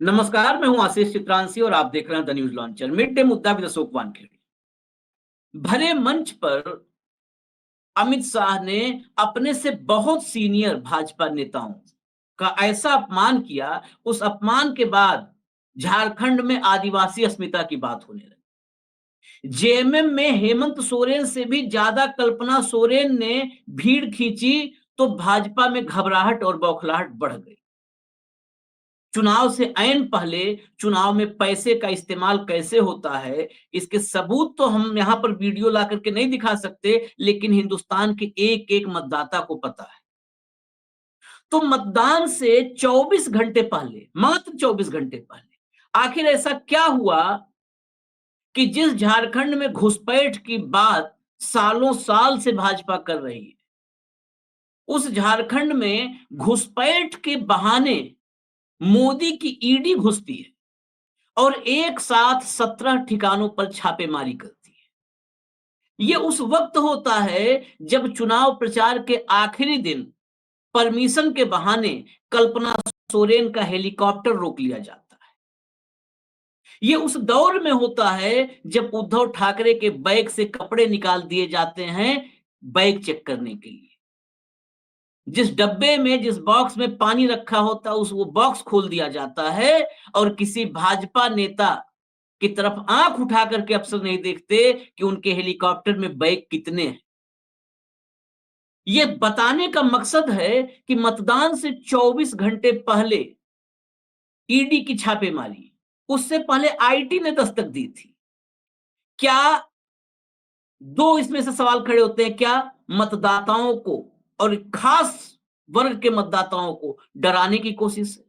नमस्कार, मैं हूं आशीष चित्रांशी और आप देख रहे हैं the news launcher. Mid day मुद्दा विद अशोक वानखेड़े। भरे मंच पर अमित शाह ने अपने से बहुत सीनियर भाजपा नेताओं का ऐसा अपमान किया, उस अपमान के बाद झारखंड में आदिवासी अस्मिता की बात होने लगी। जेएमएम में हेमंत सोरेन से भी ज्यादा कल्पना सोरेन ने भीड़ खींची तो भाजपा में घबराहट और बौखलाहट बढ़ गई। चुनाव से ऐन पहले चुनाव में पैसे का इस्तेमाल कैसे होता है, इसके सबूत तो हम यहां पर वीडियो ला करके नहीं दिखा सकते, लेकिन हिंदुस्तान के एक एक मतदाता को पता है। तो मतदान से 24 घंटे पहले, मात्र 24 घंटे पहले, आखिर ऐसा क्या हुआ कि जिस झारखंड में घुसपैठ की बात सालों साल से भाजपा कर रही है, उस झारखंड में घुसपैठ के बहाने मोदी की ईडी घुसती है और एक साथ 17 ठिकानों पर छापेमारी करती है। यह उस वक्त होता है जब चुनाव प्रचार के आखिरी दिन परमिशन के बहाने कल्पना सोरेन का हेलीकॉप्टर रोक लिया जाता है। यह उस दौर में होता है जब उद्धव ठाकरे के बैग से कपड़े निकाल दिए जाते हैं बैग चेक करने के लिए। जिस डब्बे में, जिस बॉक्स में पानी रखा होता है, उस वो बॉक्स खोल दिया जाता है और किसी भाजपा नेता की तरफ आंख उठा करके अफसर नहीं देखते कि उनके हेलीकॉप्टर में बैग कितने हैं। यह बताने का मकसद है कि मतदान से 24 घंटे पहले ईडी की छापेमारी, उससे पहले आईटी ने दस्तक दी थी। क्या दो इसमें से सवाल खड़े होते हैं, क्या मतदाताओं को और खास वर्ग के मतदाताओं को डराने की कोशिश है?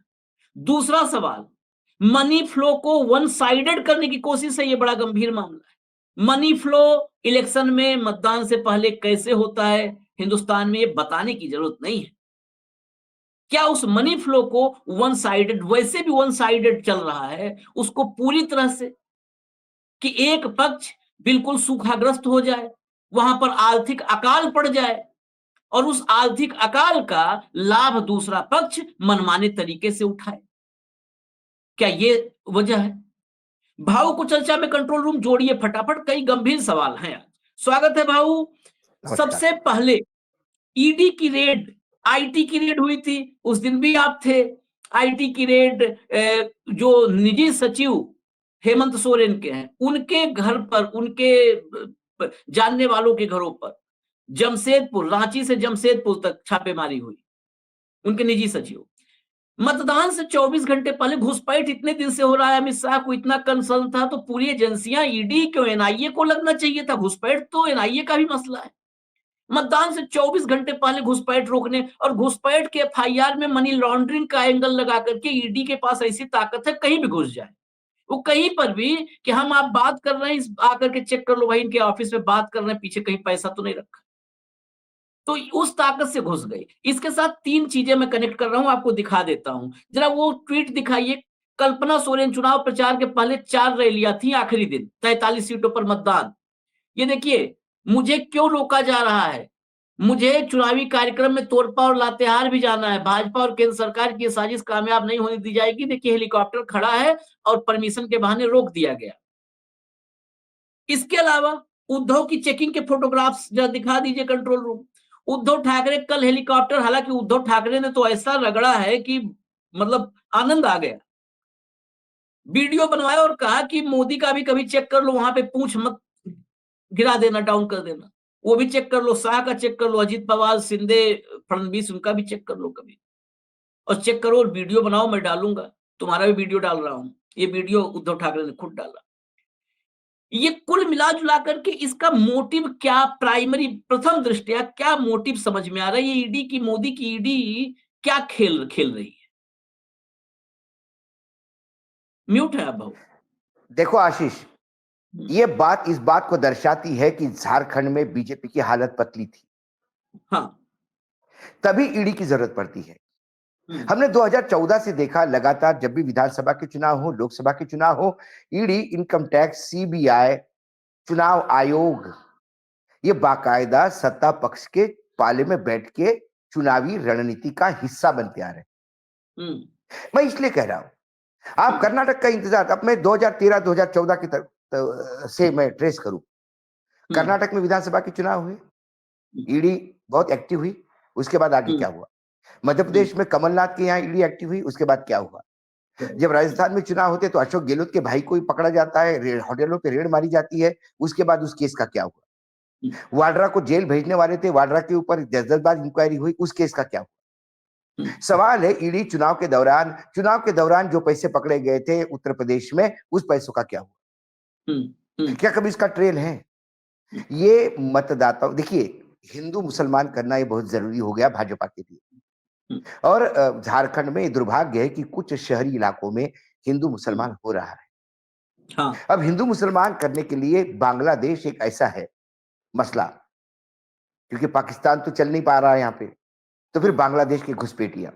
दूसरा सवाल, मनी फ्लो को वन साइडेड करने की कोशिश है। यह बड़ा गंभीर मामला है। मनी फ्लो इलेक्शन में मतदान से पहले कैसे होता है हिंदुस्तान में, यह बताने की जरूरत नहीं है। क्या उस मनी फ्लो को वन साइडेड, वैसे भी वन साइडेड चल रहा है, उसको पूरी तरह से कि एक पक्ष बिल्कुल सूखाग्रस्त हो जाए, वहां पर आर्थिक अकाल पड़ जाए और उस आर्थिक अकाल का लाभ दूसरा पक्ष मनमाने तरीके से उठाए? क्या ये वजह है? भाऊ को चर्चा में कंट्रोल रूम जोड़िए फटाफट, कई गंभीर सवाल हैं आज। स्वागत है भाऊ। सबसे पहले ईडी की रेड, आईटी की रेड हुई थी, उस दिन भी आप थे। आईटी की रेड जो निजी सचिव हेमंत सोरेन के हैं, उनके घर पर, उनके जानने वालों के घरों पर जमशेदपुर, रांची से जमशेदपुर तक छापेमारी हुई, उनके निजी सचिव। मतदान से 24 घंटे पहले घुसपैठ इतने दिन से हो रहा है, अमित शाह को इतना कंसर्न था तो पूरी एजेंसियां ईडी क्यों, एनआईए को लगना चाहिए था। घुसपैठ तो एनआईए का भी मसला है। मतदान से 24 घंटे पहले घुसपैठ रोकने और घुसपैठ के एफआईआर में मनी लॉन्ड्रिंग का एंगल लगा करके ईडी के पास ऐसी ताकत है, कहीं भी घुस जाए वो, कहीं पर भी कि हम आप बात कर रहे हैं, आकर के चेक कर लो भाई, इनके ऑफिस में बात कर रहे हैं, पीछे कहीं पैसा तो नहीं रखा। तो उस ताकत से घुस गई। इसके साथ तीन चीजें मैं कनेक्ट कर रहा हूं, आपको दिखा देता हूं। जरा वो ट्वीट दिखाइए। कल्पना सोरेन, चुनाव प्रचार के पहले 4 रैलियां थी, आखिरी दिन 43 सीटों पर मतदान। ये देखिए, मुझे क्यों रोका जा रहा है, मुझे चुनावी कार्यक्रम में तोरपा और लातेहार भी जाना है, भाजपा और केंद्र सरकार की साजिश कामयाब नहीं होने दी जाएगी। देखिए हेलीकॉप्टर खड़ा है और परमिशन के बहाने रोक दिया गया। इसके अलावा उद्धव की चेकिंग के फोटोग्राफ्स जरा दिखा दीजिए कंट्रोल रूम। उद्धव ठाकरे कल हेलीकॉप्टर, हालांकि उद्धव ठाकरे ने तो ऐसा रगड़ा है कि मतलब आनंद आ गया। वीडियो बनवाया और कहा कि मोदी का भी कभी चेक कर लो, वहां पे पूंछ मत गिरा देना, डाउन कर देना, वो भी चेक कर लो, शाह का चेक कर लो, अजीत पवार, शिंदे, फडणवीस, उनका भी चेक कर लो कभी, और चेक करो और वीडियो बनाओ, मैं डालूंगा, तुम्हारा भी वीडियो डाल रहा हूं। ये वीडियो उद्धव ठाकरे ने खुद डाला। ये कुल मिला जुला करके इसका मोटिव क्या, प्राइमरी, प्रथम दृष्टया क्या मोटिव समझ में आ रहा है? ये ईडी की, मोदी की ईडी क्या खेल खेल रही है? म्यूट है आप भाऊ। देखो आशीष, ये बात इस बात को दर्शाती है कि झारखंड में बीजेपी की हालत पतली थी। हाँ, तभी ईडी की जरूरत पड़ती है। हमने 2014 से देखा, लगातार जब भी विधानसभा के चुनाव हो, लोकसभा के चुनाव हो, ईडी, इनकम टैक्स, सीबीआई, चुनाव आयोग, ये बाकायदा सत्ता पक्ष के पाले में बैठ के चुनावी रणनीति का हिस्सा बनते आ रहे। मैं इसलिए कह रहा हूं, आप कर्नाटक का इंतजार, अब मैं 2013-2014 की तरफ से मैं ट्रेस करूं, कर्नाटक में विधानसभा के चुनाव हुए, ईडी बहुत एक्टिव हुई, उसके बाद आगे क्या हुआ? मध्य प्रदेश में कमलनाथ के यहाँ ईडी एक्टिव हुई, उसके बाद क्या हुआ? जब राजस्थान में चुनाव होते तो अशोक गहलोत के भाई को भी पकड़ा जाता है, होटलों पे रेड मारी जाती है, उसके बाद उस केस का क्या हुआ? वाड्रा को जेल भेजने वाले थे, वाड्रा के ऊपर 10 बार इंक्वायरी हुई, उस केस का क्या हुआ? सवाल है ईडी चुनाव के दौरान जो पैसे पकड़े गए थे उत्तर प्रदेश में, उस पैसों का क्या हुआ? क्या कभी इसका ट्रेल है? ये मतदाता, देखिए हिंदू मुसलमान करना ये बहुत जरूरी हो गया भाजपा के लिए, और झारखंड में दुर्भाग्य है कि कुछ शहरी इलाकों में हिंदू मुसलमान हो रहा है। हाँ। अब हिंदू मुसलमान करने के लिए बांग्लादेश एक ऐसा है मसला, क्योंकि पाकिस्तान तो चल नहीं पा रहा है यहाँ पे, तो फिर बांग्लादेश की घुसपैठियां।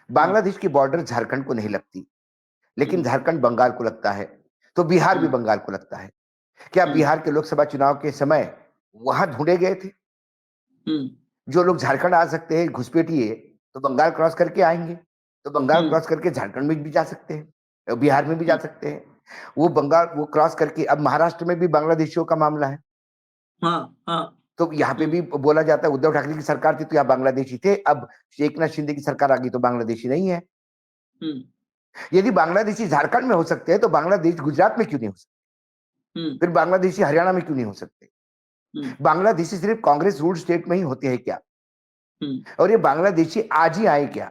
बांग्लादेश की बॉर्डर झारखंड को नहीं लगती, लेकिन झारखंड बंगाल को लगता है, तो बिहार भी बंगाल को लगता है। क्या बिहार के लोकसभा चुनाव के समय वहां ढूंढे गए थे? जो लोग झारखंड आ सकते हैं घुसपैठिए, तो बंगाल क्रॉस करके आएंगे, तो बंगाल क्रॉस करके झारखंड में भी जा सकते हैं, बिहार में भी जा सकते हैं। वो क्रॉस करके, अब महाराष्ट्र में भी बांग्लादेशियों का मामला है। हाँ। तो यहाँ पे भी बोला जाता है उद्धव ठाकरे की सरकार थी तो यहाँ बांग्लादेशी थे, अब एकनाथ शिंदे की सरकार आ गई तो बांग्लादेशी नहीं है। यदि बांग्लादेशी झारखंड में हो सकते हैं तो बांग्लादेश गुजरात में क्यों नहीं हो सकते? फिर बांग्लादेशी हरियाणा में क्यों नहीं हो सकते? बांग्लादेशी सिर्फ कांग्रेस रूल्ड स्टेट में ही होते हैं क्या? और ये बांग्लादेशी आज ही आए क्या?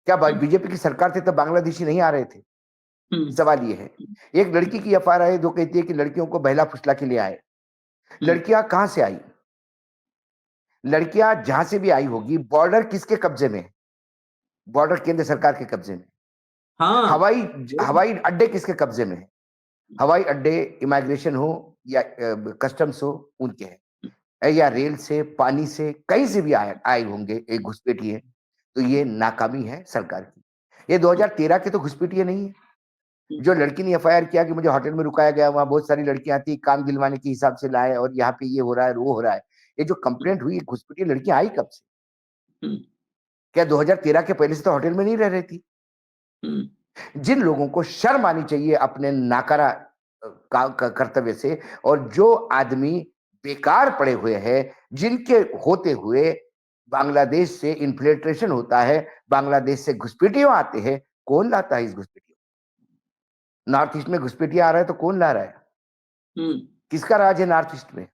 क्या बीजेपी की सरकार थी तब बांग्लादेशी नहीं आ रहे थे? सवाल ये है। एक लड़की की एफआईआर है जो कहती है कि लड़कियों को बहला फुसला के लिए आए। लड़कियां कहां से आई? लड़कियां जहां से भी आई होगी, बॉर्डर किसके कब्जे में है? बॉर्डर केंद्र सरकार के कब्जे में। हाँ। हवाई अड्डे किसके कब्जे में है? हवाई अड्डे इमिग्रेशन हो या कस्टम्स हो, उनके हैं, या रेल से, पानी से, कहीं से भी आए होंगे एक घुसपैठिए, तो ये नाकामी है सरकार की। ये 2013 के तो घुसपैठिए नहीं है। जो लड़की ने एफआईआर किया कि मुझे होटल में रुकाया गया, वहां बहुत सारी लड़कियां थी, काम दिलवाने के हिसाब से लाए, और यहाँ पे ये हो रहा है, वो हो रहा है, ये जो कंप्लेंट हुई, घुसपैठिए लड़कियां आई कब से? क्या 2013 के पहले से तो होटल में नहीं रह रही थी? जिन लोगों को शर्म आनी चाहिए अपने नाकारा कर्तव्य से, और जो आदमी बेकार पड़े हुए हैं, जिनके होते हुए बांग्लादेश से इन्फिल्ट्रेशन होता है, बांग्लादेश से घुसपैठियों आते हैं, कौन लाता है इस घुसपैठियों? नॉर्थ ईस्ट में घुसपैठिया आ रहा है तो कौन ला रहा है? किसका राज है नॉर्थ ईस्ट में?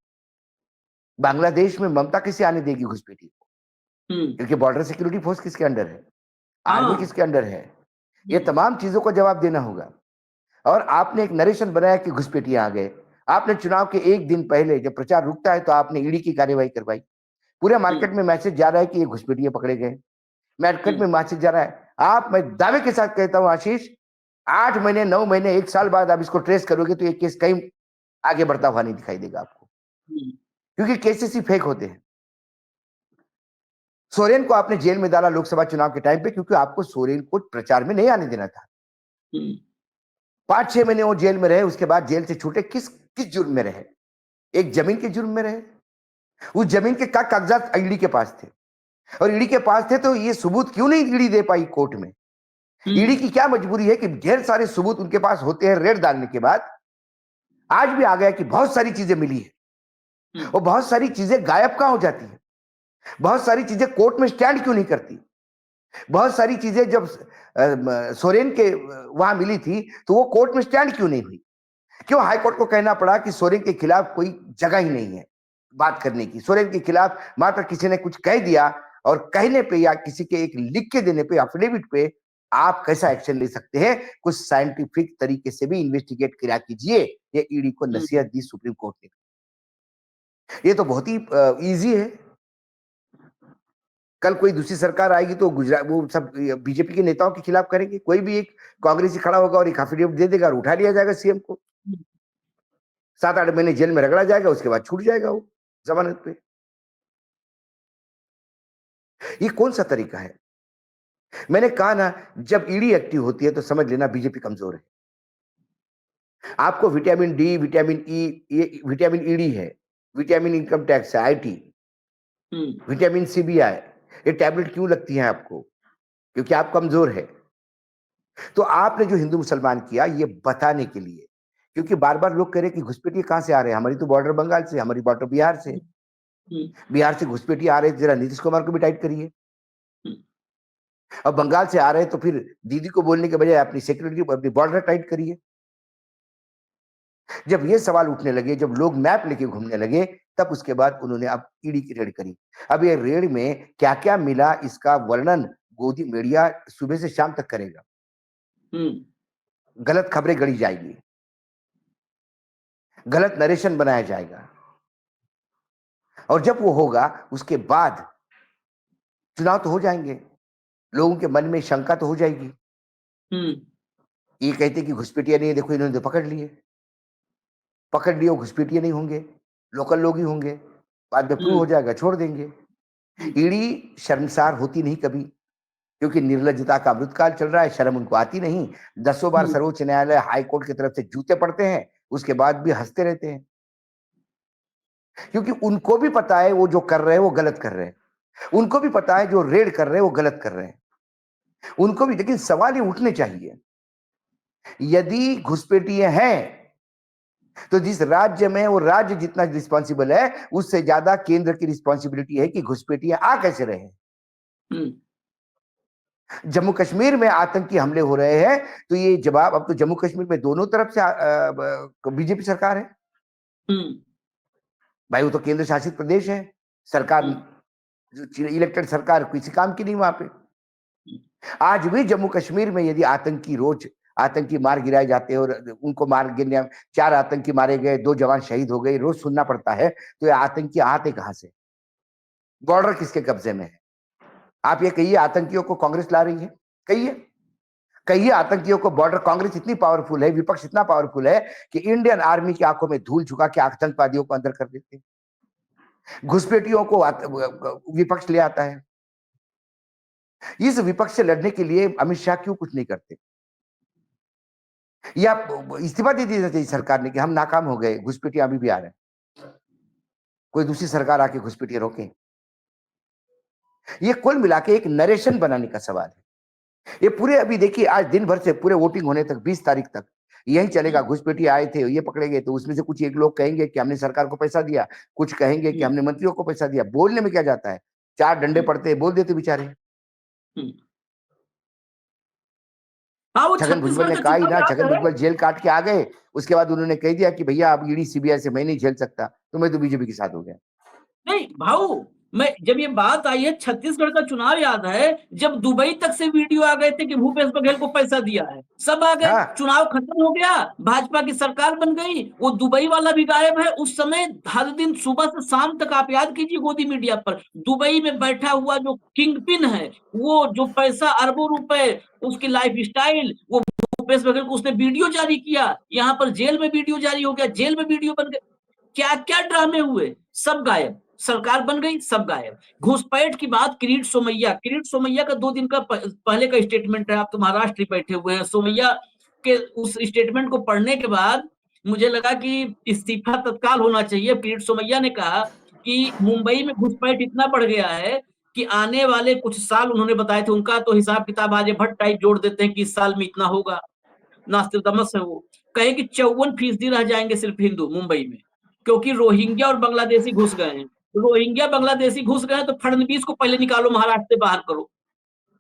बांग्लादेश में ममता किसे आने देगी घुसपैठी को? क्योंकि बॉर्डर सिक्योरिटी फोर्स किसके अंडर है? आर्मी किसके अंडर है? ये तमाम चीजों को जवाब देना होगा। और आपने एक नरेशन बनाया कि घुसपैठिए आ गए। आपने चुनाव के एक दिन पहले जब प्रचार रुकता है तो आपने ईडी की कार्यवाही करवाई। पूरे मार्केट में मैसेज जा रहा है कि ये घुसपैठिए पकड़े गए, मार्केट में मैसेज जा रहा है। मैं दावे के साथ कहता हूं आशीष, 8 महीने, 9 महीने, 1 साल बाद आप इसको ट्रेस करोगे तो ये केस कहीं आगे बढ़ता हुआ नहीं दिखाई देगा आपको, क्योंकि केसेस ही फेक होते हैं। सोरेन को आपने जेल में डाला लोकसभा चुनाव के टाइम पे, क्योंकि आपको सोरेन को प्रचार में नहीं आने देना था। 5-6 महीने वो जेल में रहे, उसके बाद जेल से छूटे, किस जुर्म में रहे? एक जमीन के जुर्म में रहे। उस जमीन के क्या कागजात ईडी के पास थे? और ईडी के पास थे तो ये सबूत क्यों नहीं ईडी दे पाई कोर्ट में? ईडी की क्या मजबूरी है कि ढेर सारे सबूत उनके पास होते हैं, रेड डालने के बाद आज भी आ गया कि बहुत सारी चीजें मिली है, और बहुत सारी चीजें गायब कहां हो जाती है? बहुत सारी चीजें कोर्ट में स्टैंड क्यों नहीं करती? बहुत सारी चीजें जब सोरेन के वहां मिली थी तो वो कोर्ट में स्टैंड क्यों नहीं हुई? क्यों हाईकोर्ट को कहना पड़ा कि सोरेन के खिलाफ कोई जगह ही नहीं है बात करने की? सोरेन के खिलाफ मात्र किसी ने कुछ कह दिया, और कहने पे या किसी के एक लिख के देने पे, एफिडेविट पे आप कैसा एक्शन ले सकते हैं? कुछ साइंटिफिक तरीके से भी इन्वेस्टिगेट किया कीजिए। ये ईडी को नसीहत दी सुप्रीम कोर्ट ने। ये तो बहुत ही इजी है। कल कोई दूसरी सरकार आएगी तो गुजरात वो सब बीजेपी के नेताओं के खिलाफ करेंगे। कोई भी एक कांग्रेसी खड़ा होगा और एक एफिडेविट दे देगा और उठा लिया जाएगा सीएम को। 7-8 महीने जेल में रगड़ा जाएगा, उसके बाद छूट जाएगा वो जमानत पे। ये कौन सा तरीका है? मैंने कहा ना, जब ईडी एक्टिव होती है तो समझ लेना बीजेपी कमजोर है। आपको विटामिन डी, विटामिन ई, ये विटामिन ईडी है, विटामिन इनकम टैक्स है, आईटी, विटामिन सीबीआई, ये टैबलेट क्यों लगती है आपको? क्योंकि आप कमजोर है। तो आपने जो हिंदू मुसलमान किया ये बताने के लिए, क्योंकि बार बार लोग कह रहे कि घुसपैठिए कहां से आ रहे हैं, हमारी तो बॉर्डर बंगाल से, हमारी बॉर्डर बिहार से, बिहार से घुसपैठिए आ रहे थे, जरा नीतीश कुमार को भी टाइट करिए। अब बंगाल से आ रहे हैं तो फिर दीदी को बोलने के बजाय अपनी सिक्योरिटी, अपनी बॉर्डर टाइट करिए। जब ये सवाल उठने लगे, जब लोग मैप लेके घूमने लगे, तब उसके बाद उन्होंने अब ईडी की रेड करी। अब ये रेड में क्या क्या मिला इसका वर्णन गोदी मीडिया सुबह से शाम तक करेगा। गलत खबरें गढ़ी जाएगी, गलत नरेशन बनाया जाएगा, और जब वो होगा उसके बाद चुनाव तो हो जाएंगे, लोगों के मन में शंका तो हो जाएगी। ये कहते कि घुसपैठिया नहीं है, देखो इन्होंने तो पकड़ लिए, घुसपैठिया नहीं होंगे, लोकल लोग ही होंगे, बाद में प्रूव हो जाएगा, छोड़ देंगे। ईडी शर्मसार होती नहीं कभी, क्योंकि निर्लज्जता का अमृतकाल चल रहा है, शर्म उनको आती नहीं। 10 बार सर्वोच्च न्यायालय, हाई कोर्ट की तरफ से जूते पड़ते हैं, उसके बाद भी हंसते रहते हैं, क्योंकि उनको भी पता है वो जो कर रहे हैं वो गलत कर रहे हैं, उनको भी पता है जो रेड कर रहे हैं वो गलत कर रहे हैं, उनको भी। लेकिन सवाल ये उठने चाहिए, यदि घुसपैठिए हैं तो जिस राज्य में वो राज्य जितना रिस्पॉन्सिबल है, उससे ज्यादा केंद्र की रिस्पॉन्सिबिलिटी है कि घुसपैठिए आ कैसे रहे। जम्मू कश्मीर में आतंकी हमले हो रहे हैं, तो ये जवाब, अब तो जम्मू कश्मीर में दोनों तरफ से बीजेपी सरकार है भाई, वो तो केंद्र शासित प्रदेश है, सरकार जो इलेक्टेड सरकार किसी काम की नहीं वहां पे। आज भी जम्मू कश्मीर में यदि रोज आतंकी मार गिराए जाते हैं, और उनको मार गिरने, 4 आतंकी मारे गए, 2 जवान शहीद हो गए, रोज सुनना पड़ता है, तो ये आतंकी आते कहां से, बॉर्डर किसके कब्जे में है। आप ये कहिए आतंकियों को कांग्रेस ला रही है, कहिए आतंकियों को बॉर्डर, कांग्रेस इतनी पावरफुल है, विपक्ष इतना पावरफुल है कि इंडियन आर्मी की आंखों में धूल झुका के आतंकवादियों को अंदर कर देते हैं, घुसपैठियों को विपक्ष ले आता है। इस विपक्ष से लड़ने के लिए अमित शाह क्यों कुछ नहीं करते, या इस्तीफा दे देना चाहिए सरकार ने कि हम नाकाम हो गए, घुसपैठिए अभी भी आ रहे हैं, कोई दूसरी सरकार आके घुसपैठिए रोके। ये कुल मिला के एक नरेशन बनाने का सवाल है। ये पूरे, अभी देखिए आज दिन भर से पूरे वोटिंग होने तक 20 तारीख तक यही चलेगा, घुसपैठिए आए थे, ये पकड़े गए, तो उसमें से कुछ एक लोग कहेंगे कि हमने सरकार को पैसा दिया, कुछ कहेंगे कि हमने मंत्रियों को पैसा दिया। बोलने में क्या जाता है, 4 डंडे पड़ते बोल देते बेचारे। हाँ, वो छगन भुजबल छत्तीसगढ़ ने का कहा ही चुनाव ना, याद छगन है। भुजबल जेल काट के आ गए, उसके बाद उन्होंने कह दिया कि भैया अब ईडी सीबीआई से मैं नहीं झेल सकता, तो मैं तो बीजेपी के साथ हो गया। नहीं भाऊ, मैं जब ये बात आई है, छत्तीसगढ़ का चुनाव याद है, जब दुबई तक से वीडियो आ गए थे कि भूपेश बघेल को पैसा दिया है, सब आ गए, हाँ, चुनाव खत्म हो गया, भाजपा की सरकार बन गई, वो दुबई वाला भी गायब है। उस समय हर दिन सुबह से शाम तक, आप याद कीजिए, गोदी मीडिया पर दुबई में बैठा हुआ जो किंग पिन है, वो जो पैसा अरबों रुपए, उसकी लाइफ स्टाइल, वो भूपेश बघेल को उसने वीडियो जारी किया, यहाँ पर जेल में वीडियो जारी हो गया, जेल में वीडियो बन गया, क्या क्या ड्रामे हुए, सब गायब, सरकार बन गई, सब गायब। घुसपैठ की बात, किरीट सोमैया का 2 दिन का पहले का स्टेटमेंट है, आप तो महाराष्ट्र बैठे हुए हैं, सोमैया के उस स्टेटमेंट को पढ़ने के बाद मुझे लगा कि इस्तीफा तत्काल होना चाहिए। किरीट सोमैया ने कहा कि मुंबई में घुसपैठ इतना बढ़ गया है कि आने वाले कुछ साल, उन्होंने बताए थे, उनका तो हिसाब किताब आज भट्ट टाइप जोड़ देते हैं कि इस साल में इतना होगा, नास्तिकदमस है वो, कहे कि 54% रह जाएंगे सिर्फ हिंदू मुंबई में, क्योंकि रोहिंग्या और बांग्लादेशी घुस गए हैं। रोहिंग्या बांग्लादेशी घुस गए तो फडणवीस को पहले निकालो, महाराष्ट्र से बाहर करो,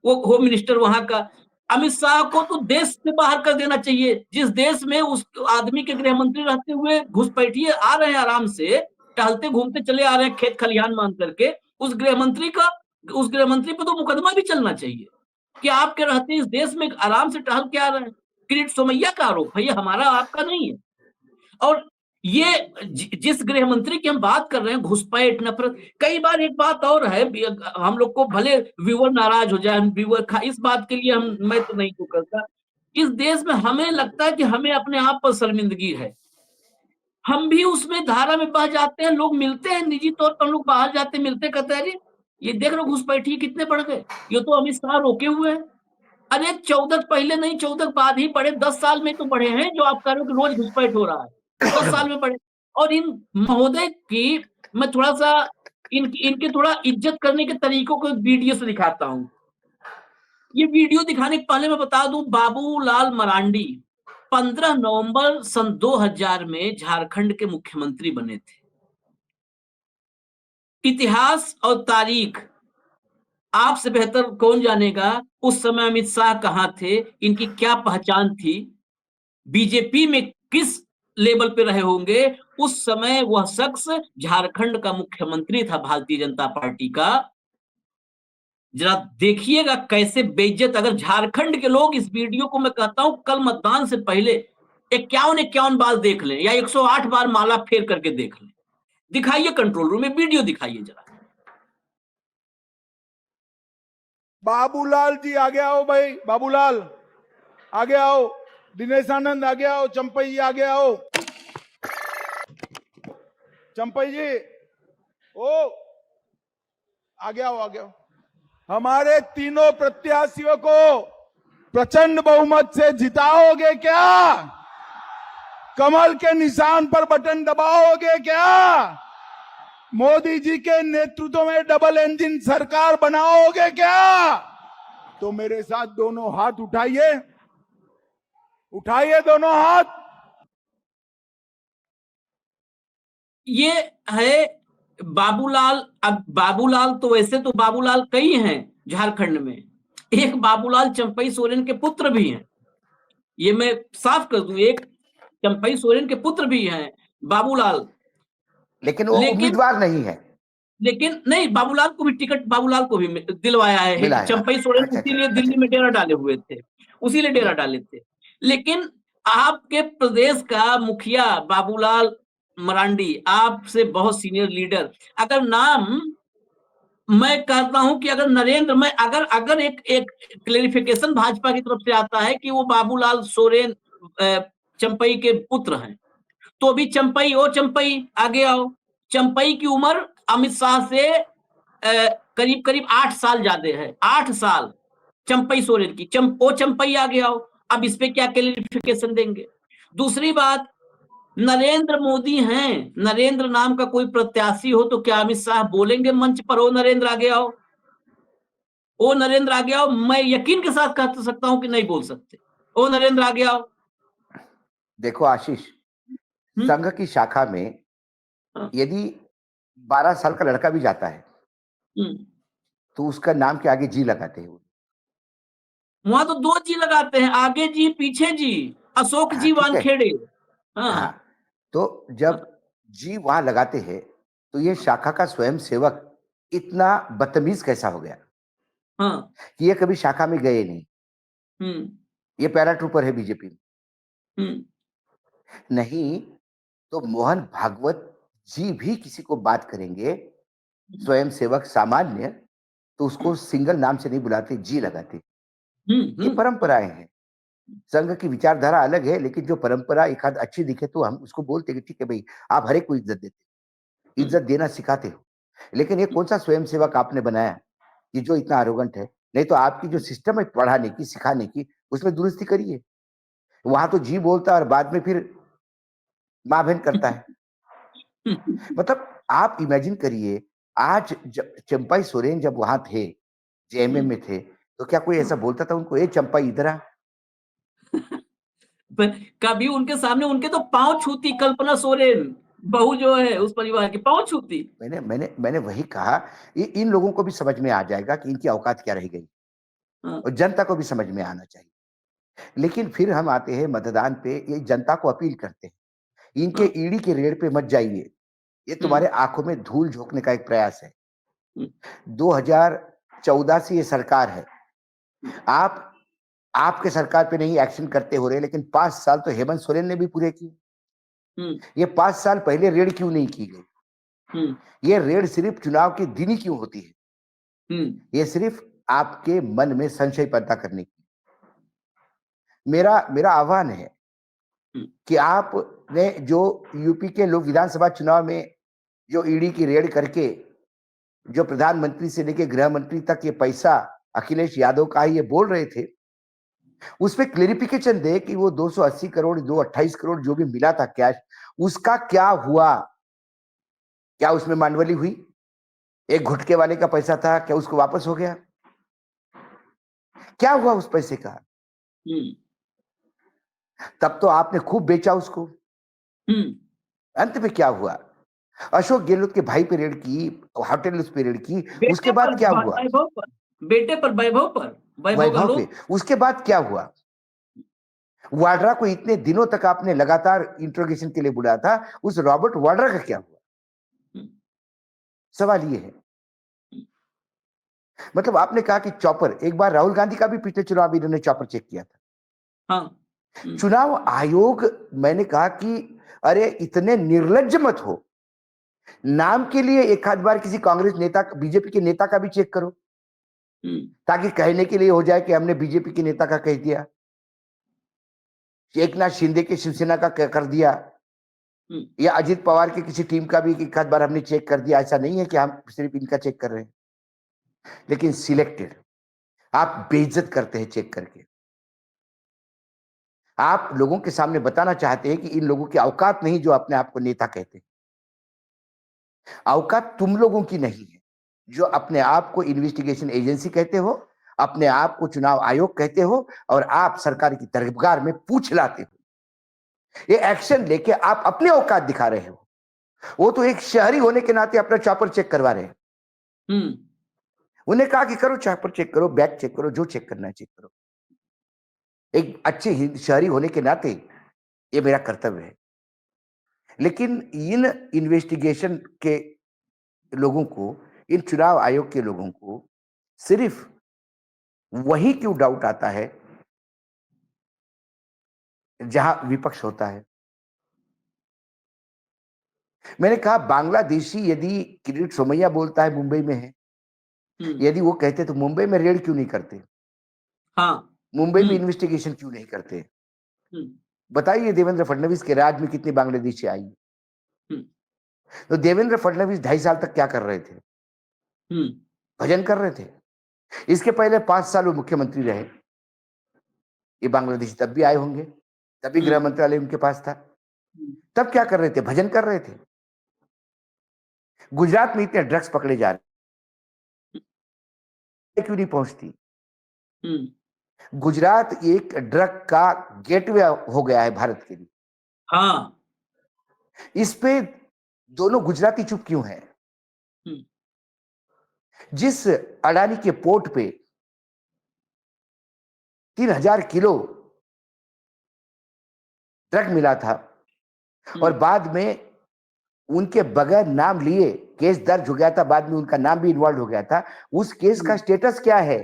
वो होम मिनिस्टर वहां का। अमित शाह को तो देश से बाहर कर देना चाहिए। जिस देश में उस आदमी के गृह मंत्री रहते हुए घुसपैठिए आ रहे हैं, आराम से टहलते घूमते चले आ रहे हैं, खेत खलिहान मान करके, उस गृह मंत्री पर तो मुकदमा भी चलना चाहिए कि आपके रहते इस देश में आराम से टहल के आ रहे हैं। किरीट सोमैया का आरोप है, ये हमारा आपका नहीं है। और ये जिस गृह मंत्री की हम बात कर रहे हैं, घुसपैठ, नफरत, कई बार एक बात और है, हम लोग को भले व्यूअर नाराज हो जाए, इस बात के लिए मैं तो नहीं करता, इस देश में हमें लगता है कि हमें अपने आप पर शर्मिंदगी है, हम भी उसमें धारा में बह जाते हैं। लोग मिलते हैं निजी तौर पर, हम लोग बाहर जाते मिलते, कहते हैं अरे ये देख रहे घुसपैठी कितने बढ़ गए, ये तो अमित शाह रोके हुए हैं। अरे 14 पहले नहीं, 14 बाद ही बढ़े, 10 साल में तो बढ़े हैं, जो आप कह रहे हो कि रोज घुसपैठ हो रहा है, 10 साल में बढ़े। और इन महोदय की मैं थोड़ा सा इनके थोड़ा इज्जत करने के तरीकों को वीडियो से दिखाता हूं। ये वीडियो दिखाने के पहले मैं बता दूं, बाबूलाल मरांडी 15 नवंबर सन 2000 में झारखंड के मुख्यमंत्री बने थे। इतिहास और तारीख आपसे बेहतर कौन जानेगा, उस समय अमित शाह कहां थे, इनकी क्या पहचान थी, बीजेपी में किस लेवल पे रहे होंगे। उस समय वह शख्स झारखंड का मुख्यमंत्री था भारतीय जनता पार्टी का। जरा देखिएगा कैसे बेइज्जत, अगर झारखंड के लोग इस वीडियो को, मैं कहता हूं कल मतदान से पहले 51 बार देख लें या 108 बार माला फेर करके देख लें। दिखाइए कंट्रोल रूम में वीडियो दिखाइए जरा। बाबूलाल जी आगे आओ भाई, बाबूलाल आगे आओ, दिनेश आनंद आगे आओ, चंपई जी आगे आओ, चंपई जी ओ आगे आओ, आगे आओ। हमारे तीनों प्रत्याशियों को प्रचंड बहुमत से जिताओगे क्या? कमल के निशान पर बटन दबाओगे क्या? मोदी जी के नेतृत्व में डबल इंजन सरकार बनाओगे क्या? तो मेरे साथ दोनों हाथ उठाइए, उठाइए दोनों हाथ। ये है बाबूलाल। अब बाबूलाल तो वैसे तो बाबूलाल कई हैं झारखंड में, एक बाबूलाल चंपई सोरेन के पुत्र भी हैं, ये मैं साफ कर दूं, एक चंपई सोरेन के पुत्र भी हैं बाबूलाल। लेकिन वो उम्मीदवार नहीं है। लेकिन नहीं, बाबूलाल को भी टिकट बाबूलाल को भी दिलवाया है, मिला है। चंपई सोरेन अच्छा, इसीलिए अच्छा, दिल्ली में डेरा डाले हुए थे, उसीलिए डेरा डाले थे। लेकिन आपके प्रदेश का मुखिया बाबूलाल मरांडी, आपसे बहुत सीनियर लीडर, अगर नाम, मैं कहता हूं कि अगर नरेंद्र, मैं अगर अगर एक क्लेरिफिकेशन भाजपा की तरफ से आता है कि वो बाबूलाल सोरेन चंपई के पुत्र हैं, तो अभी चंपई, ओ चंपई आगे आओ। चंपई की उम्र अमित शाह से करीब करीब 8 साल ज्यादा है, 8 साल चंपई सोरेन की। ओ चंपई आगे आओ। अब इस पे क्या क्लेरिफिकेशन देंगे? दूसरी बात, नरेंद्र मोदी हैं, नरेंद्र नाम का कोई प्रत्याशी हो तो क्या अमित शाह बोलेंगे मंच पर, ओ नरेंद्र आगे आओ, ओ नरेंद्र आगे आओ? मैं यकीन के साथ कह सकता हूं कि नहीं बोल सकते, ओ नरेंद्र आगे आओ। देखो आशीष, संघ की शाखा में यदि 12 साल का लड़का भी जाता है तो उसका नाम के आगे जी लगाते हैं। वहां तो 2 जी लगाते हैं, आगे जी पीछे जी, अशोक जी वानखेड़े। हाँ, तो जब जी वहां लगाते हैं तो ये शाखा का स्वयं सेवक इतना बदतमीज कैसा हो गया कि ये कभी शाखा में गए नहीं। ये पैराट्रूपर है बीजेपी में। नहीं तो मोहन भागवत जी भी किसी को बात करेंगे स्वयं सेवक सामान्य, तो उसको सिंगल नाम से नहीं बुलाते, जी लगाते। ये परंपराएं हैं। संघ की विचारधारा अलग है, लेकिन जो परंपरा एक आध अच्छी दिखे तो हम उसको बोलते कि ठीक है भाई, आप हर एक को इज्जत देते, इज्जत देना सिखाते हो। लेकिन ये कौन सा स्वयं सेवक आपने बनाया कि जो इतना आरोगेंट है? नहीं तो आपकी जो सिस्टम है पढ़ाने की, सिखाने की, उसमें दुरुस्ती करिए। वहां तो जी बोलता है और बाद में फिर मां बहन करता है। मतलब आप इमेजिन करिए, आज चंपाई सोरेन जब वहां थे, जेएमएम में थे, तो क्या कोई ऐसा बोलता था उनको, ए चंपाई इधर आ? कभी उनके सामने उनके तो पांव छूती कल्पना सोरेन, बहू जो है उस परिवार की, पांव छूती। मैंने वही कहा, इन लोगों को भी समझ में आ जाएगा कि इनकी औकात क्या रह गई, और जनता को भी समझ में आना चाहिए। लेकिन फिर हम आते हैं मतदान पे, ये जनता को अपील करते हैं, इनके ईडी के रेड पे मत जाइए, ये तुम्हारे आंखों में धूल झोंकने का एक प्रयास है। 2014 से ये सरकार है, आपके सरकार पे नहीं एक्शन करते हो रहे, लेकिन 5 साल तो हेमंत सोरेन ने भी पूरे किए। ये 5 साल पहले रेड क्यों नहीं की गई? ये रेड सिर्फ चुनाव के दिन ही क्यों होती है? ये सिर्फ आपके मन में संशय पैदा करने की। मेरा आह्वान है कि आपने जो यूपी के लोग विधानसभा चुनाव में जो ईडी की रेड करके जो प्रधानमंत्री से लेकर गृह मंत्री तक ये पैसा अखिलेश यादव का ही ये बोल रहे थे, उस पे क्लेरिफिकेशन दे कि वो 280 करोड़ 228 करोड़ जो भी मिला था कैश, उसका क्या हुआ? क्या उसमें मांडवली हुई? एक घुटके वाले का पैसा था, क्या उसको वापस हो गया? क्या हुआ उस पैसे का? हम्म, तब तो आपने खूब बेचा उसको। हम्म। अंत में क्या हुआ? अशोक गहलोत के भाई पे रेड की, होटल पे रेड की, उसके बेटे पर, बाद क्या हुआ? वैभव पर, बेटे पर, वैभव पर, वैभव वैभव पे, गहलोत। उसके बाद क्या हुआ? वाड्रा को इतने दिनों तक आपने लगातार इंट्रोगेशन के लिए बुलाया था, उस रॉबर्ट वाड्रा का क्या हुआ? हम्म, सवाल ये है। मतलब आपने कहा कि चॉपर, एक बार राहुल गांधी का भी पिछले चुनाव में इन्होंने चॉपर चेक किया था। हाँ। चुनाव आयोग, मैंने कहा कि अरे इतने निर्लज्ज मत हो, नाम के लिए एक आध बार किसी कांग्रेस नेता, बीजेपी के नेता का भी चेक करो, ताकि कहने के लिए हो जाए कि हमने बीजेपी के नेता का कह दिया, एक नाथ शिंदे के शिवसेना का कर दिया, या अजित पवार के किसी टीम का भी एक आध बार हमने चेक कर दिया। ऐसा नहीं है कि हम सिर्फ इनका चेक कर रहे हैं, लेकिन सिलेक्टेड आप बेइज्जत करते हैं चेक करके। आप लोगों के सामने बताना चाहते हैं कि इन लोगों की औकात नहीं जो अपने आप को नेता कहते हैं। औकात तुम लोगों की नहीं है जो अपने आप को इन्वेस्टिगेशन एजेंसी कहते हो, अपने आप को चुनाव आयोग कहते हो, और आप सरकार की दरबार में पूछ लाते हो। ये एक्शन लेके आप अपने औकात दिखा रहे हो। वो तो एक शहरी होने के नाते अपना चॉपर चेक करवा रहे हैं। उन्हें कहा कि करो, चॉपर चेक करो, बैग चेक करो, जो चेक करना है चेक करो। एक अच्छे शहरी होने के नाते ये मेरा कर्तव्य है। लेकिन इन इन्वेस्टिगेशन के लोगों को, इन चुनाव आयोग के लोगों को सिर्फ वही क्यों डाउट आता है जहां विपक्ष होता है? मैंने कहा बांग्लादेशी यदि किरीट सोमैया बोलता है मुंबई में है, यदि वो कहते तो मुंबई में रेड क्यों नहीं करते? हाँ। मुंबई में इन्वेस्टिगेशन क्यों नहीं करते? बताइए, देवेंद्र फडणवीस के राज में कितनी बांग्लादेशी आई? तो देवेंद्र फडणवीस 2.5 साल तक क्या कर रहे थे? भजन कर रहे थे। इसके पहले 5 साल वो मुख्यमंत्री रहे। ये बांग्लादेशी तब भी आए होंगे, तभी गृह मंत्रालय उनके पास था। तब क्या कर रहे थे? भजन कर रहे थे। गुजरात में इतने ड्रग्स पकड़े जा रहे, क्यों नहीं पहुंचती? गुजरात एक ड्रग का गेटवे हो गया है भारत के लिए। हाँ। इस पे दोनों गुजराती चुप क्यों हैं? जिस अडानी के पोर्ट पे 3000 किलो ड्रग मिला था और बाद में उनके बगैर नाम लिए केस दर्ज हो गया था, बाद में उनका नाम भी इन्वॉल्व हो गया था, उस केस का स्टेटस क्या है?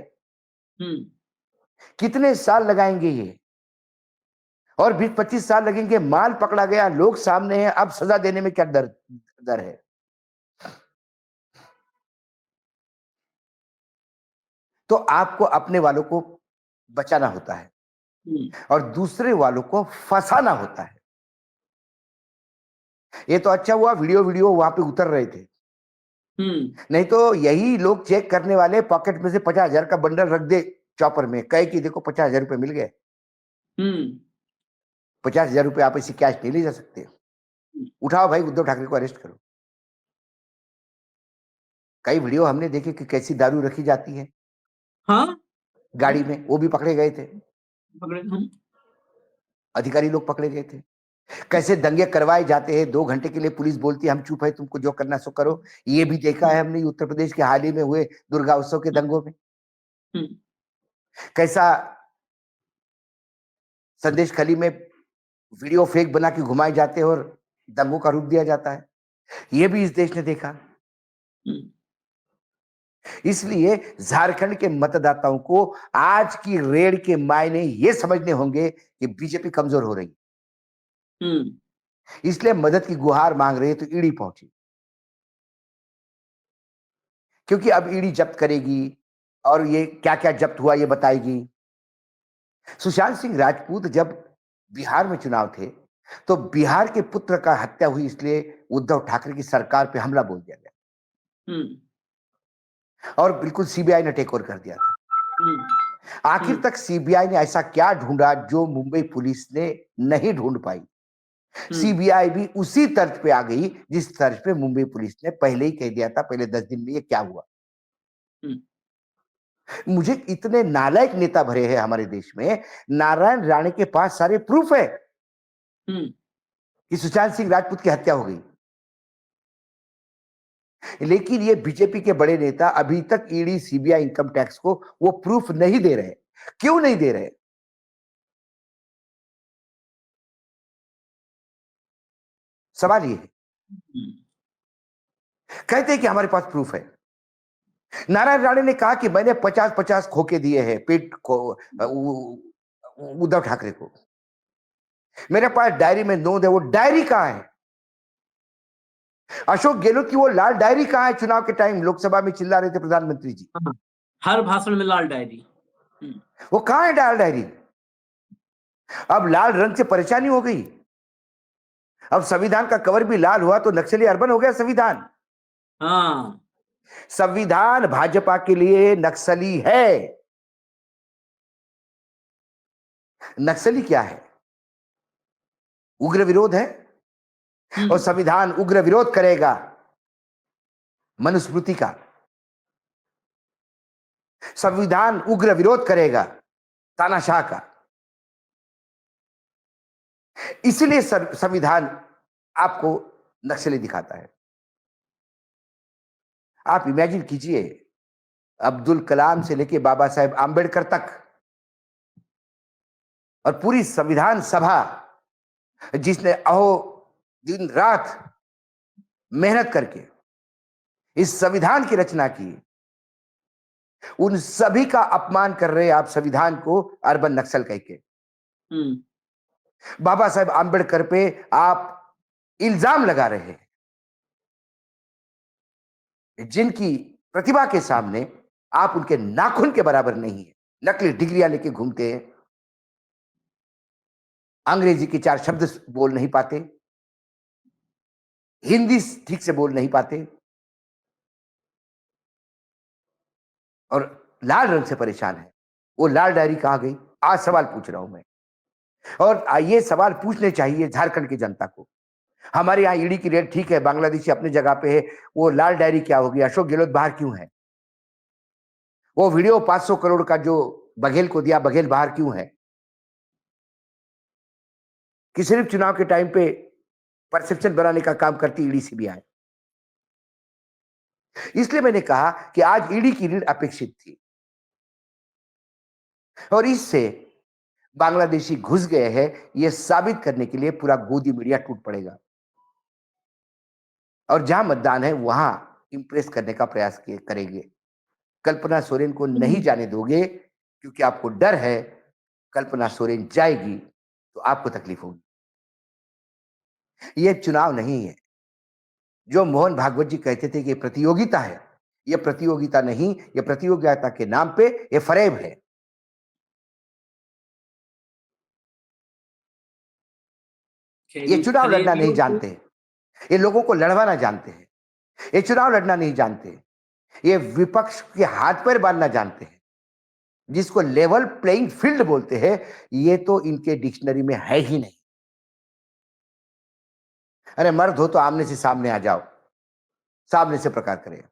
कितने साल लगाएंगे ये? और 20-25 साल लगेंगे। माल पकड़ा गया, लोग सामने हैं, अब सजा देने में क्या डर है? तो आपको अपने वालों को बचाना होता है और दूसरे वालों को फंसाना होता है। ये तो अच्छा हुआ वीडियो वहां पे उतर रहे थे, नहीं तो यही लोग चेक करने वाले पॉकेट में से 50,000 का बंडल रख दे चॉपर में, कहे कि देखो 50,000 रुपए मिल गए। 50,000 रुपए आप ऐसे कैश नहीं ले जा सकते। उठाओ भाई, उद्धव ठाकरे को अरेस्ट करो। कई वीडियो हमने देखे कि कैसी दारू रखी जाती है। हाँ, गाड़ी में, वो भी पकड़े गए थे। पकड़े। अधिकारी लोग पकड़े गए थे। कैसे दंगे करवाए जाते हैं, 2 घंटे के लिए पुलिस बोलती है हम चुप है, तुमको जो करना सो करो। ये भी देखा है हमने उत्तर प्रदेश के हाल ही में हुए दुर्गा उत्सव के दंगों में, कैसा संदेश खली में वीडियो फेक बना के घुमाए जाते हैं और दंगों का रूप दिया जाता है। ये भी इस देश ने देखा। इसलिए झारखंड के मतदाताओं को आज की रेड के मायने ये समझने होंगे कि बीजेपी कमजोर हो रही, इसलिए मदद की गुहार मांग रही है, तो ईडी पहुंची, क्योंकि अब ईडी जब्त करेगी और ये क्या क्या जब्त हुआ ये बताएगी। सुशांत सिंह राजपूत जब बिहार में चुनाव थे तो बिहार के पुत्र का हत्या हुई, इसलिए उद्धव ठाकरे की सरकार पे हमला बोल दिया गया और बिल्कुल सीबीआई ने टेक ओवर कर दिया था। आखिर तक सीबीआई ने ऐसा क्या ढूंढा जो मुंबई पुलिस ने नहीं ढूंढ पाई? सीबीआई भी उसी तर्ज पे आ गई जिस तर्ज पे मुंबई पुलिस ने पहले ही कह दिया था, पहले 10 दिन में ये क्या हुआ। मुझे इतने नालायक नेता भरे हैं हमारे देश में, नारायण राणे के पास सारे प्रूफ है कि सुशांत सिंह राजपूत की हत्या हो गई, लेकिन ये बीजेपी के बड़े नेता अभी तक ईडी, सीबीआई, इनकम टैक्स को वो प्रूफ नहीं दे रहे। क्यों नहीं दे रहे? सवाल ये है। कहते हैं कि हमारे पास प्रूफ है। नारायण राणे ने कहा कि मैंने 50-50 खोके दिए हैं पेट को उद्धव ठाकरे को। मेरे पास डायरी में नोंद है। वो डायरी कहां है? अशोक गहलोत की वो लाल डायरी कहां है? चुनाव के टाइम लोकसभा में चिल्ला रहे थे प्रधानमंत्री जी, हर भाषण में लाल डायरी। वो कहां है लाल डायरी? अब लाल रंग से परेशानी हो गई। अब संविधान का कवर भी लाल हुआ तो नक्सली अर्बन हो गया संविधान। हाँ, संविधान भाजपा के लिए नक्सली है। नक्सली क्या है? उग्र विरोध है, और संविधान उग्र विरोध करेगा मनुस्मृति का। संविधान उग्र विरोध करेगा तानाशाह का। इसलिए संविधान आपको नक्सली दिखाता है। आप इमेजिन कीजिए, अब्दुल कलाम से लेके बाबा साहेब आंबेडकर तक और पूरी संविधान सभा जिसने अहो दिन रात मेहनत करके इस संविधान की रचना की, उन सभी का अपमान कर रहे आप संविधान को अर्बन नक्सल कह के। बाबा साहेब आंबेडकर पे आप इल्जाम लगा रहे हैं जिनकी प्रतिभा के सामने आप उनके नाखून के बराबर नहीं है। नकली डिग्रियां लेके घूमते हैं, अंग्रेजी के 4 शब्द बोल नहीं पाते, हिंदी ठीक से बोल नहीं पाते, और लाल रंग से परेशान है। वो लाल डायरी कहां गई? आज सवाल पूछ रहा हूं मैं, और ये सवाल पूछने चाहिए झारखंड की जनता को। हमारे यहाँ ईडी की रेट ठीक है, बांग्लादेशी अपनी जगह पे है, वो लाल डायरी क्या होगी? अशोक गहलोत बाहर क्यों है? वो वीडियो 500 करोड़ का जो बघेल को दिया, बघेल बाहर क्यों है? कि सिर्फ चुनाव के टाइम पे परसेप्शन बनाने का काम करती ईडी, सीबीआई। इसलिए मैंने कहा कि आज ईडी की रीड अपेक्षित थी, और इससे बांग्लादेशी घुस गए हैं यह साबित करने के लिए पूरा गोदी मीडिया टूट पड़ेगा, और जहां मतदान है वहां इंप्रेस करने का प्रयास करेंगे। कल्पना सोरेन को नहीं जाने दोगे क्योंकि आपको डर है कल्पना सोरेन जाएगी तो आपको तकलीफ होगी। यह चुनाव नहीं है। जो मोहन भागवत जी कहते थे कि प्रतियोगिता है, यह प्रतियोगिता नहीं, यह प्रतियोगिता के नाम पे यह फरेब है। ये चुनाव लड़ना नहीं जानते, ये लोगों को लड़वाना जानते हैं। ये चुनाव लड़ना नहीं जानते, ये विपक्ष के हाथ पैर बांधना जानते हैं, जिसको लेवल प्लेइंग फील्ड बोलते हैं। ये तो इनके डिक्शनरी में है ही नहीं। अरे मर्द हो तो आमने से सामने आ जाओ, सामने से प्रकार करें।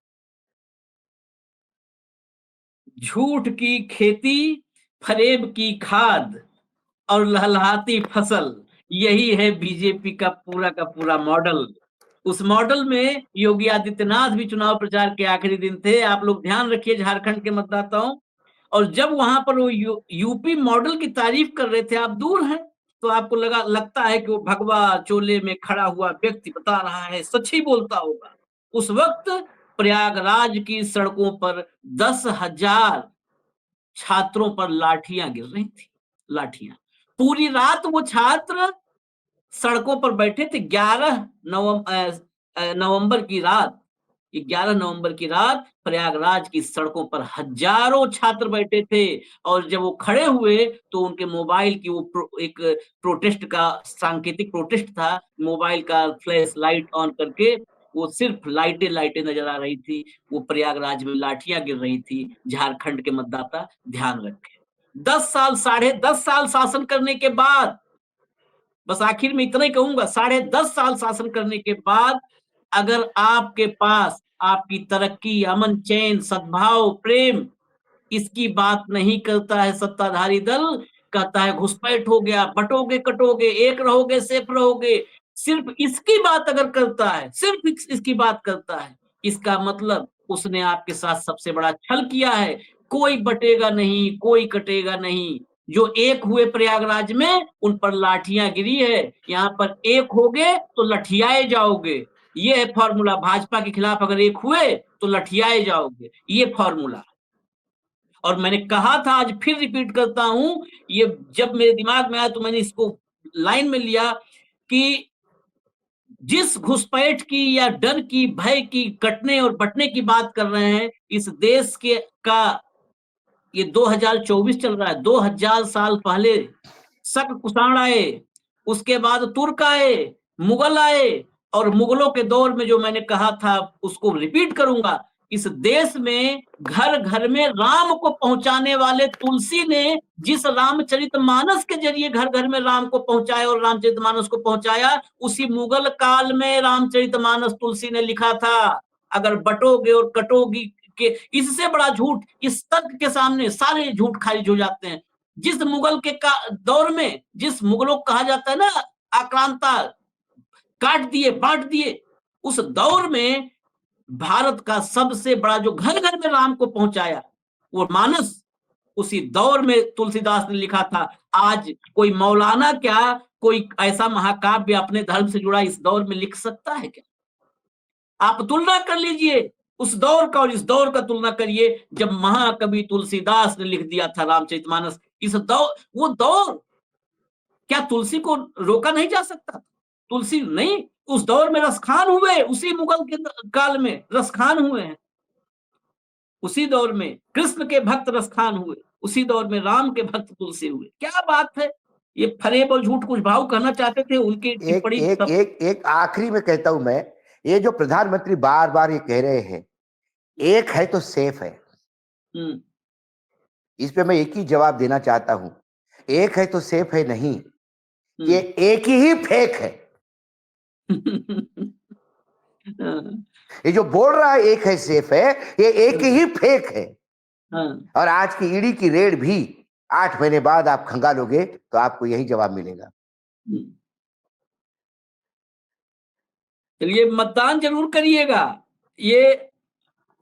झूठ की खेती, फरेब की खाद और लहलहाती फसल, यही है बीजेपी का पूरा मॉडल। उस मॉडल में योगी आदित्यनाथ भी चुनाव प्रचार के आखिरी दिन थे। आप लोग ध्यान रखिए झारखंड के मतदाताओं, और जब वहां पर वो यूपी मॉडल की तारीफ कर रहे थे, आप दूर हैं तो आपको लगता है कि वो भगवा चोले में खड़ा हुआ व्यक्ति बता रहा है, सच ही बोलता होगा। उस वक्त प्रयागराज की सड़कों पर 10,000 छात्रों पर लाठियां गिर रही थी, लाठियां। पूरी रात वो छात्र सड़कों पर बैठे थे। 11 नवंबर की रात, 11 नवंबर की रात प्रयागराज की सड़कों पर हजारों छात्र बैठे थे, और जब वो खड़े हुए तो उनके मोबाइल की वो एक प्रोटेस्ट का सांकेतिक प्रोटेस्ट था, मोबाइल का फ्लैश लाइट ऑन करके वो सिर्फ लाइटें नजर आ रही थी। वो प्रयागराज में लाठियां गिर रही थी। झारखंड के मतदाता ध्यान रखें, 10 साल, 10.5 साल शासन करने के बाद, बस आखिर में इतना ही कहूंगा, 10.5 साल शासन करने के बाद अगर आपके पास आपकी तरक्की, अमन, चैन, सद्भाव, प्रेम, इसकी बात नहीं करता है सत्ताधारी दल। कहता है घुसपैठ हो गया, बटोगे कटोगे, एक रहोगे सेफ रहोगे। सिर्फ इसकी बात अगर करता है, सिर्फ इसकी बात करता है, इसका मतलब उसने आपके साथ सबसे बड़ा छल किया है। कोई बटेगा नहीं, कोई कटेगा नहीं। जो एक हुए प्रयागराज में, उन पर लाठियां गिरी है। यहाँ पर एक होगे तो लठियाए जाओगे। ये है फॉर्मूला। भाजपा के खिलाफ अगर एक हुए तो लठियाए जाओगे, ये फॉर्मूला। और मैंने कहा था, आज फिर रिपीट करता हूं, ये जब मेरे दिमाग में आया तो मैंने इसको लाइन में लिया कि जिस घुसपैठ की या डर की, भय की, कटने और बटने की बात कर रहे हैं, इस देश के का ये 2024 चल रहा है। 2000 साल पहले शक कुषाण आए, उसके बाद तुर्क आए, मुगल आए, और मुगलों के दौर में जो मैंने कहा था उसको रिपीट करूंगा। इस देश में घर घर में राम को पहुंचाने वाले तुलसी ने जिस रामचरितमानस के जरिए घर घर में राम को पहुंचाया और रामचरितमानस को पहुंचाया, उसी मुगल काल में रामचरितमानस तुलसी ने लिखा था। अगर बटोगे और कटोगी के इससे बड़ा झूठ इस तर्क के सामने सारे झूठ खारिज हो जाते हैं। जिस मुगल के दौर में, जिस मुगलों को कहा जाता है ना आक्रांता, काट दिए बांट दिए, उस दौर में भारत का सबसे बड़ा जो घर घर में राम को पहुंचाया वो मानस उसी दौर में तुलसीदास ने लिखा था। आज कोई मौलाना क्या, कोई ऐसा महाकाव्य अपने धर्म से जुड़ा इस दौर में लिख सकता है क्या? आप तुलना कर लीजिए उस दौर का और इस दौर का तुलना करिए जब महाकवि तुलसीदास ने लिख दिया था रामचरितमानस। इस दौर, वो दौर, क्या तुलसी को रोका नहीं जा सकता? तुलसी नहीं, उस दौर में रसखान हुए, उसी मुगल के काल में रसखान हुए हैं। उसी दौर में कृष्ण के भक्त रसखान हुए, उसी दौर में राम के भक्त तुलसी हुए। क्या बात है! ये फरेब और झूठ कुछ भाव कहना चाहते थे, उनकी टिप्पणी एक आखिरी में कहता हूं मैं, ये जो प्रधानमंत्री बार बार ये कह रहे हैं एक है तो सेफ है, इस पे मैं एक ही जवाब देना चाहता हूं। एक है तो सेफ है नहीं, ये एक ही फेक है। ये जो बोल रहा है एक है सेफ है, ये एक ही फेक है। और आज की ईडी की रेड भी 8 महीने बाद आप खंगालोगे तो आपको यही जवाब मिलेगा। चलिए, मतदान जरूर करिएगा, ये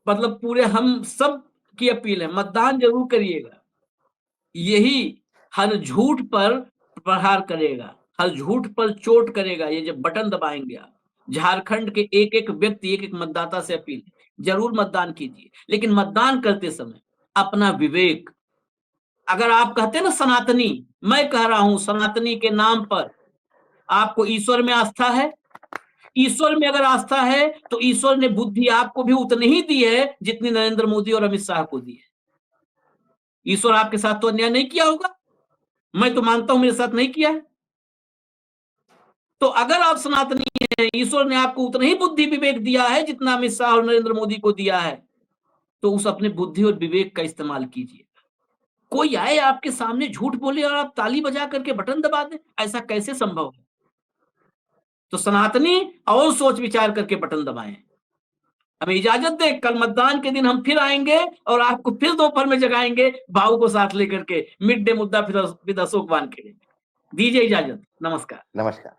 मतलब पूरे हम सब की अपील है, मतदान जरूर करिएगा। यही हर झूठ पर प्रहार करेगा, हर झूठ पर चोट करेगा। ये जब बटन दबाएंगे आप, झारखंड के एक एक व्यक्ति, एक एक मतदाता से अपील है, जरूर मतदान कीजिए। लेकिन मतदान करते समय अपना विवेक, अगर आप कहते हैं ना सनातनी, मैं कह रहा हूं सनातनी के नाम पर आपको ईश्वर में आस्था है, ईश्वर में अगर आस्था है तो ईश्वर ने बुद्धि आपको भी उतनी ही दी है जितनी नरेंद्र मोदी और अमित शाह को दी है। ईश्वर आपके साथ तो अन्याय नहीं किया होगा, मैं तो मानता हूं मेरे साथ नहीं किया है। तो अगर आप सनातनी हैं, ईश्वर ने आपको उतना ही बुद्धि विवेक दिया है जितना अमित शाह और नरेंद्र मोदी को दिया है, तो उस अपने बुद्धि और विवेक का इस्तेमाल कीजिए। कोई आए आपके सामने झूठ बोले और आप ताली बजा करके बटन दबा दें, ऐसा कैसे संभव है? तो सनातनी और सोच विचार करके बटन दबाएं। हमें इजाजत दें, कल मतदान के दिन हम फिर आएंगे और आपको फिर दोपहर में जगाएंगे भाव को साथ लेकर के। मिड डे मुद्दा फिर अशोक वानखेड़े। दीजिए इजाजत, नमस्कार। नमस्कार।